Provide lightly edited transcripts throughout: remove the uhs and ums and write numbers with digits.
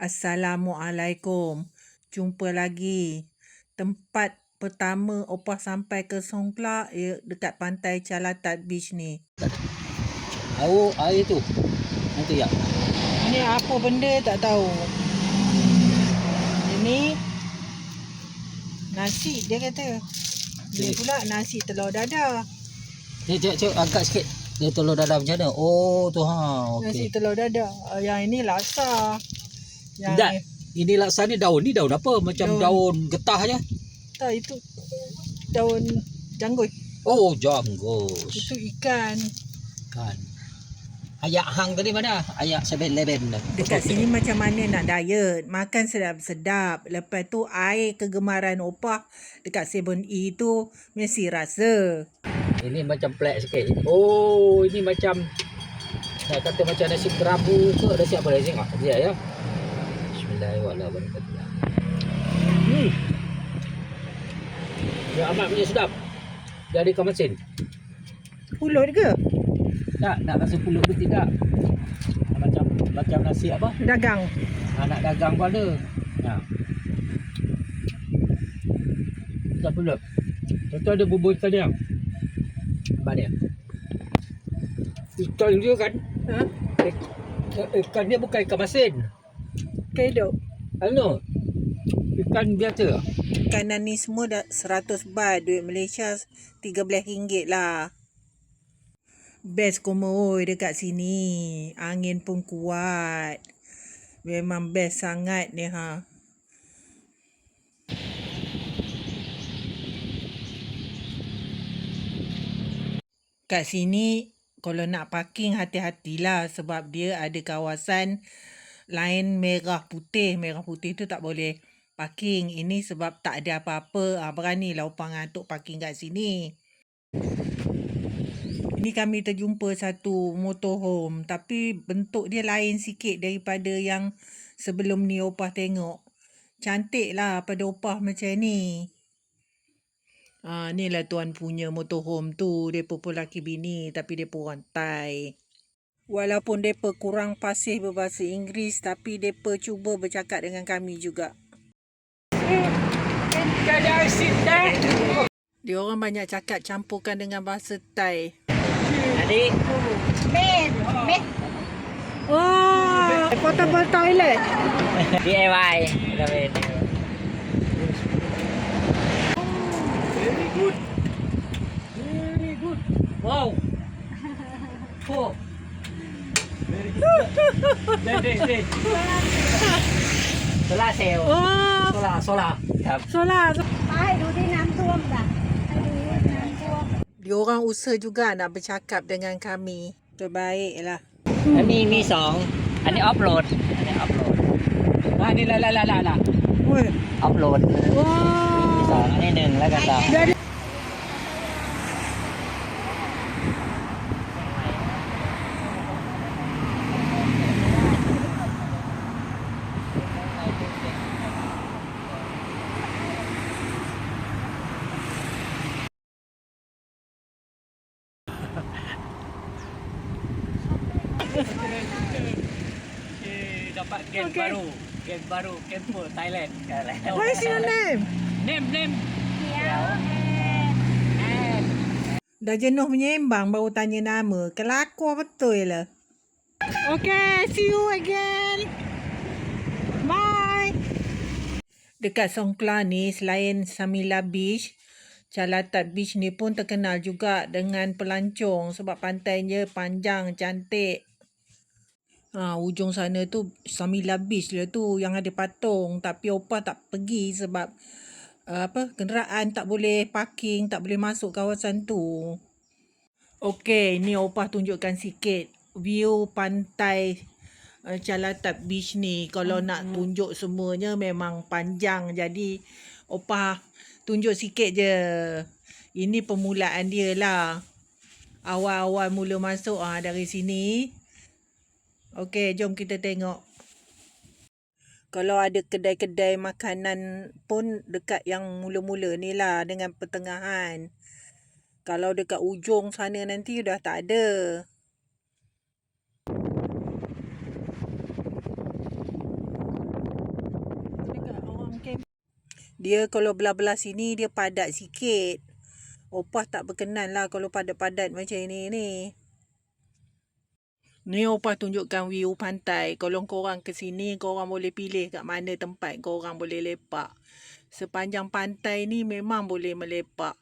Assalamualaikum. Jumpa lagi. Tempat pertama opah sampai ke Songkla dekat pantai Calatat Beach ni. Air tu. Nanti ya. Ini apa benda tak tahu. Ini nasi dia kata. Dia pula nasi telur dadah. Cik angkat sikit. Dia telur dadah macam mana? Oh tu ha. Nasi Okey. telur dadah. Yang ini laksa. Yang Tak. Ini laksa ni daun apa? Macam daun getah je. tak, itu daun janggut. Oh, janggut. Itu ikan. Kan. Ayak hang tadi mana? Ayak 7-Eleven dah. Dekat sini macam mana nak diet. Makan sedap-sedap. Lepas tu air kegemaran opah dekat 7E tu mesti rasa. Ini macam plek sikit. Oh, ini macam nak kata macam nasi kerabu ke nasi apa lagi tengok. Dia ya. Bismillahirrahmanirrahim. Ya amat punya sedap. Dari ikan masin. Pulut ke? Tak, nak rasa pulut ke tidak? Macam nasi apa? Dagang. Nak dagang pun ada. Ha. Tak pulut. Tentu ada bubur ikan dia. Apa dia? Ikan dia kan? Ha? Ikan dia bukan ikan masin. Kedok. Ano? Ikan biasa. Kanan ni semua dah 100 baht. Duit Malaysia RM13 lah. Best komoy dekat sini. Angin pun kuat. Memang best sangat ni ha. Kat sini kalau nak parking hati-hatilah sebab dia ada kawasan lain merah putih. Merah putih tu tak boleh parking. Ini sebab tak ada apa-apa. Beranilah opang ngantuk parking kat sini. Ini kami terjumpa satu motorhome tapi bentuk dia lain sikit daripada yang sebelum ni opah tengok. Cantik lah pada opah macam ni. Ni lah tuan punya motorhome tu. Mereka pun laki bini tapi mereka orang Thai. Walaupun mereka kurang fasih berbahasa Inggeris tapi mereka cuba bercakap dengan kami juga. Dia orang banyak cakap campurkan dengan bahasa Thai. Adik. Oh, portable toilet. DIY. Very good. Wow. Oh. Very good. Dek. Solar cell. Oh, Solar. ครับ solar. ให้ดูที่น้ำท่วมจ้ะให้ดูน้ำท่วม Dia orang usaha juga nak bercakap dengan kami. Terbaiklah. แล้วมีสองอันนี้ออฟโหลดอันนี้ละ Woi. ออฟโหลดมีสองอันนี้หนึ่งแล้วก็สอง Dari dapat game baru camper Thailand. What is your name? Name เขียว Dah jenuh menyembang baru tanya nama. Kelakar betul lah. Okay, see you again. Bye. Dekat Songkla ni selain Samila Beach, Calatat Beach ni pun terkenal juga dengan pelancong sebab pantainya panjang, cantik. Ujung sana tu Samila Beach lah tu yang ada patung. Tapi opah tak pergi sebab kenderaan tak boleh parking, tak boleh masuk kawasan tu. Okey, ni opah tunjukkan sikit view pantai Calatat Beach ni. Kalau nak tunjuk semuanya memang panjang. Jadi opah tunjuk sikit je. Ini permulaan dia lah. Awal-awal mula masuk dari sini. Okey, jom kita tengok. Kalau ada kedai-kedai makanan pun dekat yang mula-mula ni lah dengan pertengahan. Kalau dekat ujung sana nanti dah tak ada. Dia kalau belah-belah sini dia padat sikit. Opah tak berkenan lah kalau padat-padat macam ni ni. Ni Opah tunjukkan view pantai. Kalau korang ke sini, korang boleh pilih kat mana tempat korang boleh lepak. Sepanjang pantai ni memang boleh melepak.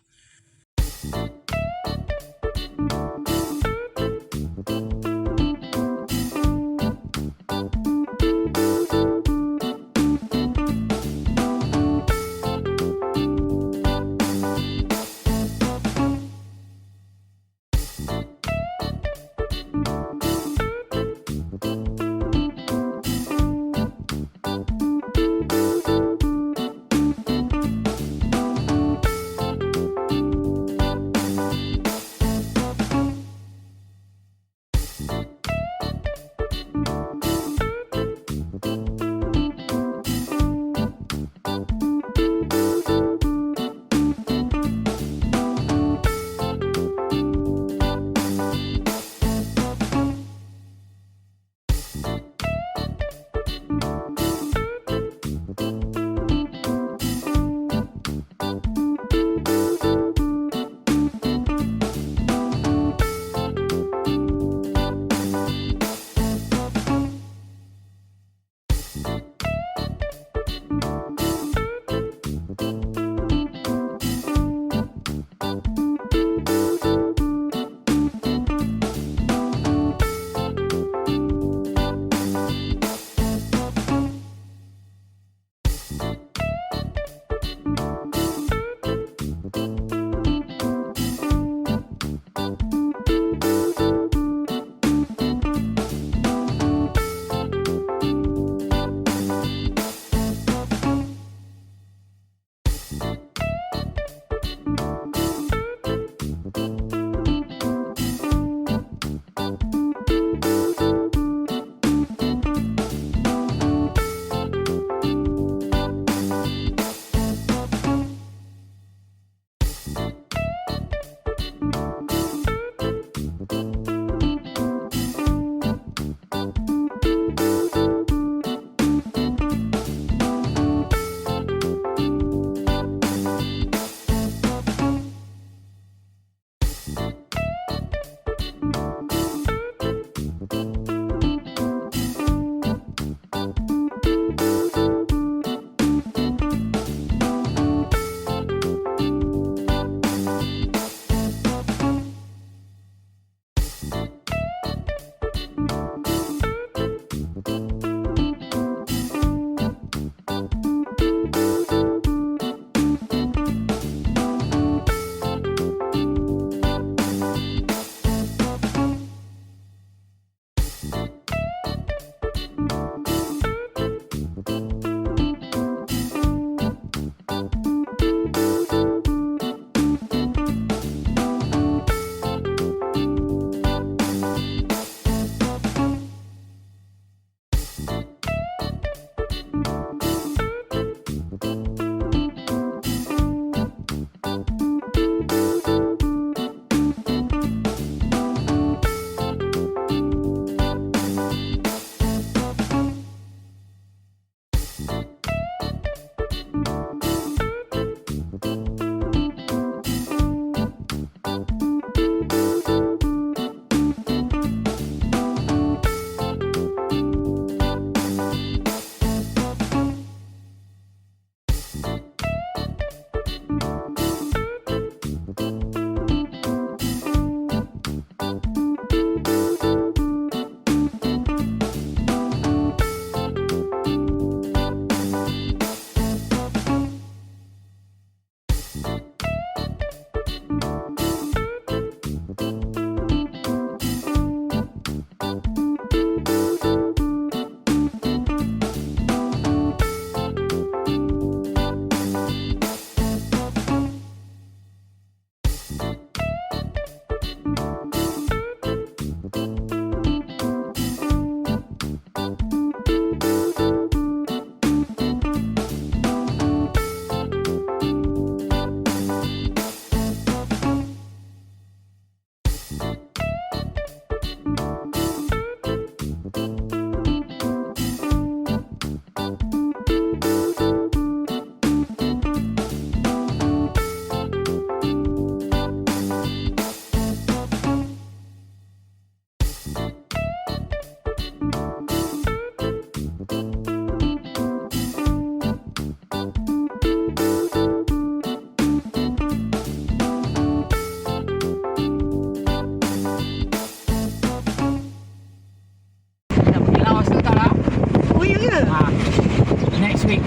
ni.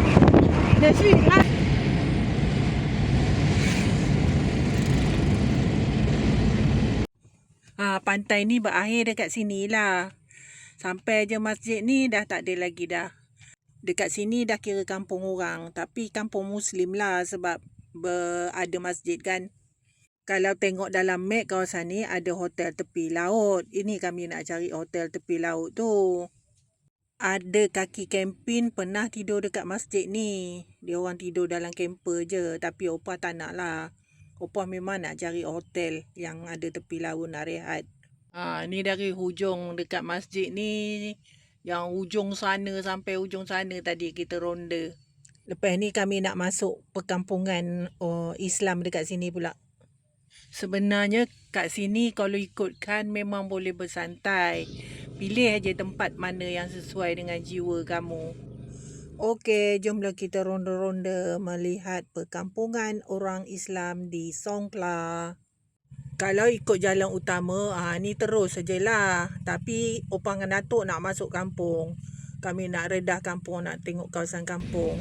Next week lah. Pantai ni berakhir dekat sini lah. Sampai je masjid ni dah tak ada lagi dah. Dekat sini dah kira kampung orang. Tapi kampung Muslim lah sebab ada masjid kan. Kalau tengok dalam map kawasan ni ada hotel tepi laut. Ini kami nak cari hotel tepi laut tu. Ada kaki camping pernah tidur dekat masjid ni. Dia orang tidur dalam camper je. Tapi opah tak nak lah. Opah memang nak cari hotel yang ada tepi laut nak rehat. Ni dari hujung dekat masjid ni. Yang ujung sana sampai ujung sana tadi kita ronda. Lepas ni kami nak masuk perkampungan Islam dekat sini pula. Sebenarnya kat sini kalau ikutkan memang boleh bersantai. Pilih aja tempat mana yang sesuai dengan jiwa kamu. Okey, jomlah kita ronda-ronda melihat perkampungan orang Islam di Songkhla. Kalau ikut jalan utama, ni terus sajalah. Tapi Opang dengan Datuk nak masuk kampung. Kami nak redah kampung, nak tengok kawasan kampung.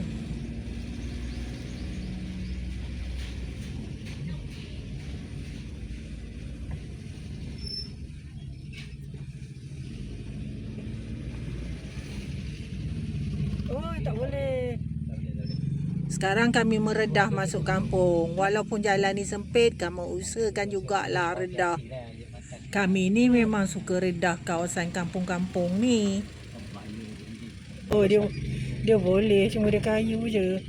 Oh, tak boleh. Sekarang kami meredah masuk kampung. Walaupun jalan ni sempit, kami usahakan jugalah redah. Kami ni memang suka redah kawasan kampung-kampung ni. Oh, dia boleh. Cuma dia kayu je.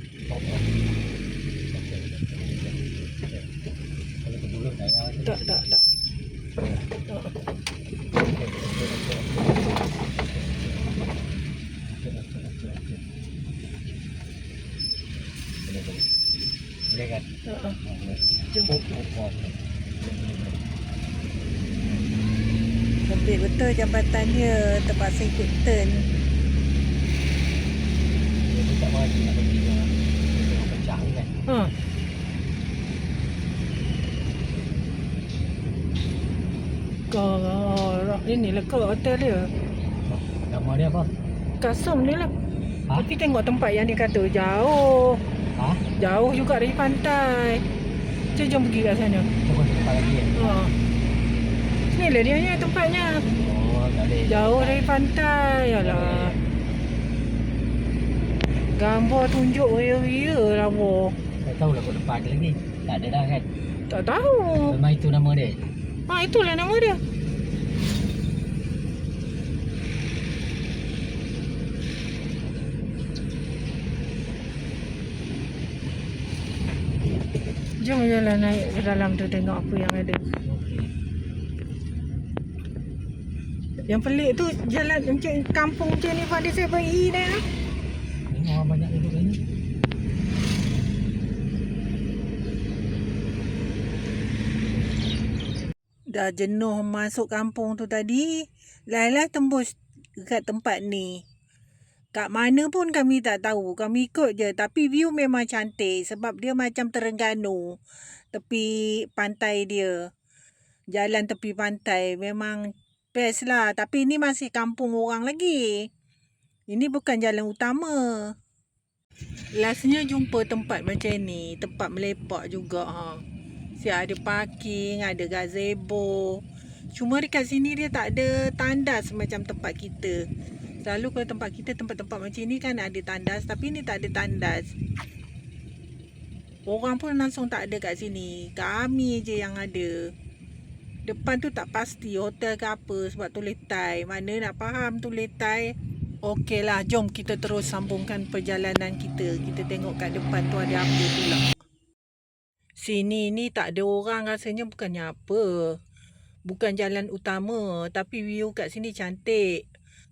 Tak. Boleh kan? Jom. Sempit betul jambatan dia. Terpaksa ikut turn. Dia tak mahu nak pergi tengok pecah ni kan? Inilah ke hotel dia. Nama dia apa? Kasum ni lah. Tapi tengok tempat yang dia kata jauh. Jauh juga dari pantai. Jom pergi kat sana. Jom tempat lagi kan? Ni lah dia tempatnya. Oh, tak boleh. Jauh dari pantai. Alah. Gambar tunjuk ria-ria lah boh. Tak tahulah kau tempat ada lagi. Tak ada dah kan? Tak tahu. Memang itu nama dia? Itulah nama dia. Jom jalan naik ke dalam tu tengok apa yang ada. Yang pelik tu jalan macam kampung macam ni pada saya pergi dah. Ini orang banyak duduk sini. Dah jenuh masuk kampung tu tadi. Lai-lai tembus dekat tempat ni. Kat mana pun kami tak tahu. Kami ikut je. Tapi view memang cantik. Sebab dia macam Terengganu. Tepi pantai dia. Jalan tepi pantai. Memang best lah. Tapi ni masih kampung orang lagi. Ini bukan jalan utama. Lastnya jumpa tempat macam ni. Tempat melepak juga. Siap ada parking. Ada gazebo. Cuma dekat sini dia tak ada tandas macam tempat kita. Selalu kalau tempat kita, tempat-tempat macam ni kan ada tandas. Tapi ni tak ada tandas. Orang pun langsung tak ada kat sini. Kami je yang ada. Depan tu tak pasti hotel ke apa. Sebab tulis Thai. Mana nak faham tulis Thai. Okey lah, jom kita terus sambungkan perjalanan kita. Kita tengok kat depan tu ada apa pula. Sini ni tak ada orang rasanya bukannya apa. Bukan jalan utama. Tapi view kat sini cantik.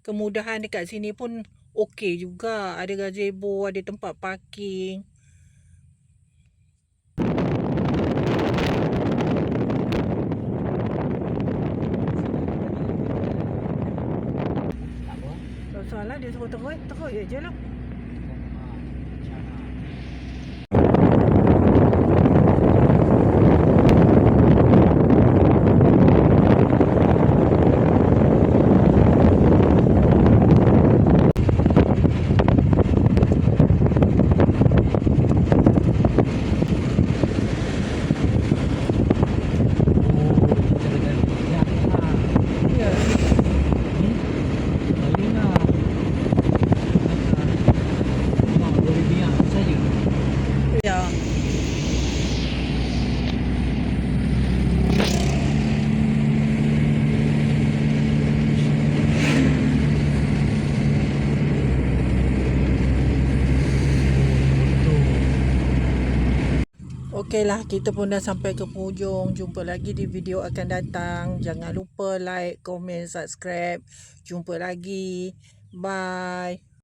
Kemudahan dekat sini pun okey juga. Ada gazebo, ada tempat parking. Tak salah dia suruh teruk je lah. Okeylah, kita pun dah sampai ke penghujung. Jumpa lagi di video akan datang. Jangan lupa like, komen, subscribe. Jumpa lagi. Bye.